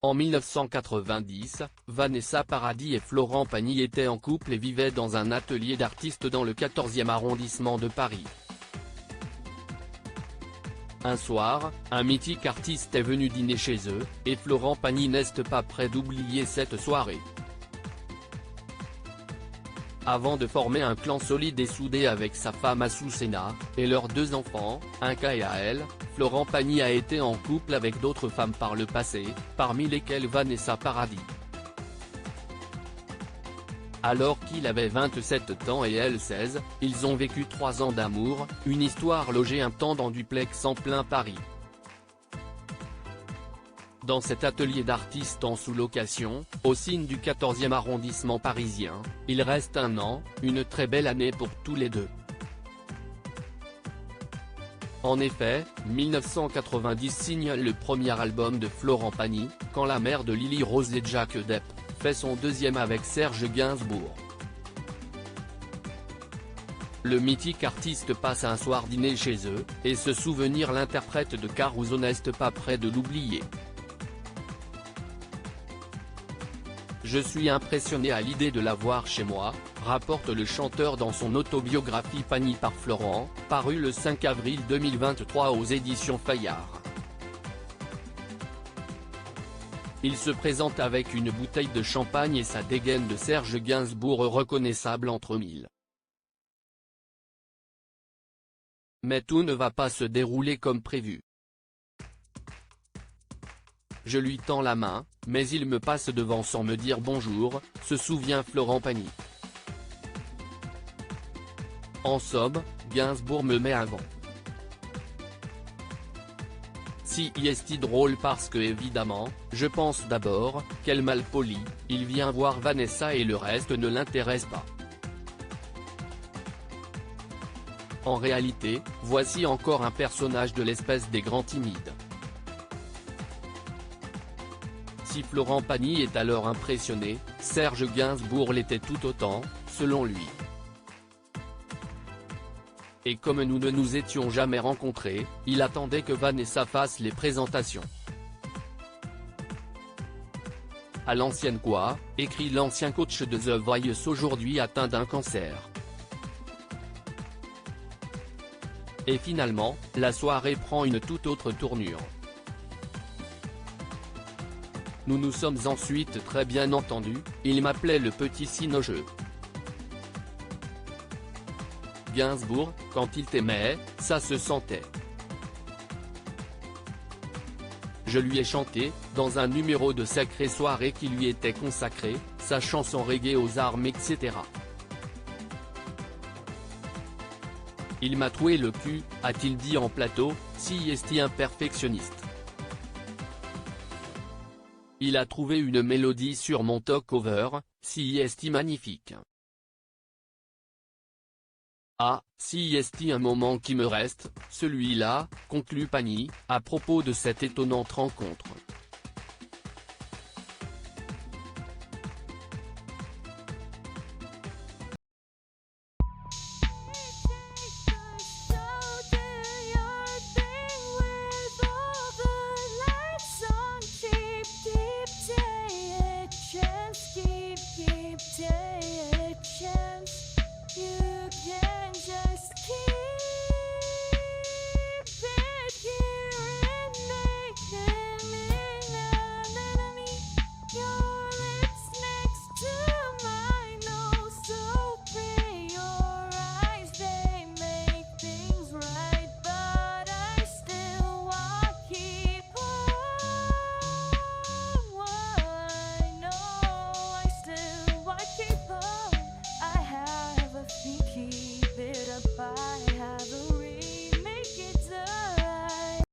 En 1990, Vanessa Paradis et Florent Pagny étaient en couple et vivaient dans un atelier d'artistes dans le 14e arrondissement de Paris. Un soir, un mythique artiste est venu dîner chez eux, et Florent Pagny n'est pas prêt d'oublier cette soirée. Avant de former un clan solide et soudé avec sa femme Azucena, et leurs 2 enfants, Inka et Aël, Florent Pagny a été en couple avec d'autres femmes par le passé, parmi lesquelles Vanessa Paradis. Alors qu'il avait 27 ans et elle 16, ils ont vécu 3 ans d'amour, une histoire logée un temps dans duplex en plein Paris. Dans cet atelier d'artistes en sous-location, au signe du 14e arrondissement parisien, il reste un an, une très belle année pour tous les deux. En effet, 1990 signe le premier album de Florent Pagny, quand la mère de Lily Rose et Jack Depp fait son 2e avec Serge Gainsbourg. Le mythique artiste passe un soir dîner chez eux, et ce souvenir l'interprète de Caruso n'est pas prêt de l'oublier. Je suis impressionné à l'idée de la voir chez moi, rapporte le chanteur dans son autobiographie Pagny par Florent, parue le 5 avril 2023 aux éditions Fayard. Il se présente avec une bouteille de champagne et sa dégaine de Serge Gainsbourg reconnaissable entre mille. Mais tout ne va pas se dérouler comme prévu. Je lui tends la main, mais il me passe devant sans me dire bonjour, se souvient Florent Pagny. En somme, Gainsbourg me met avant. Si est drôle parce que évidemment, je pense d'abord, quel malpoli, il vient voir Vanessa et le reste ne l'intéresse pas. En réalité, voici encore un personnage de l'espèce des grands timides. Si Florent Pagny est alors impressionné, Serge Gainsbourg l'était tout autant, selon lui. Et comme nous ne nous étions jamais rencontrés, il attendait que Vanessa fasse les présentations. À l'ancienne quoi, écrit l'ancien coach de The Voice aujourd'hui atteint d'un cancer. Et finalement, la soirée prend une toute autre tournure. Nous nous sommes ensuite très bien entendus, il m'appelait le petit Sinojeu. Gainsbourg, quand il t'aimait, ça se sentait. Je lui ai chanté, dans un numéro de Sacrée Soirée qui lui était consacré, sa chanson reggae aux armes etc. Il m'a troué le cul, a-t-il dit en plateau, si est un perfectionniste. Il a trouvé une mélodie sur mon talk-over, si est magnifique. Ah, si est un moment qui me reste, celui-là, conclut Pagny, à propos de cette étonnante rencontre.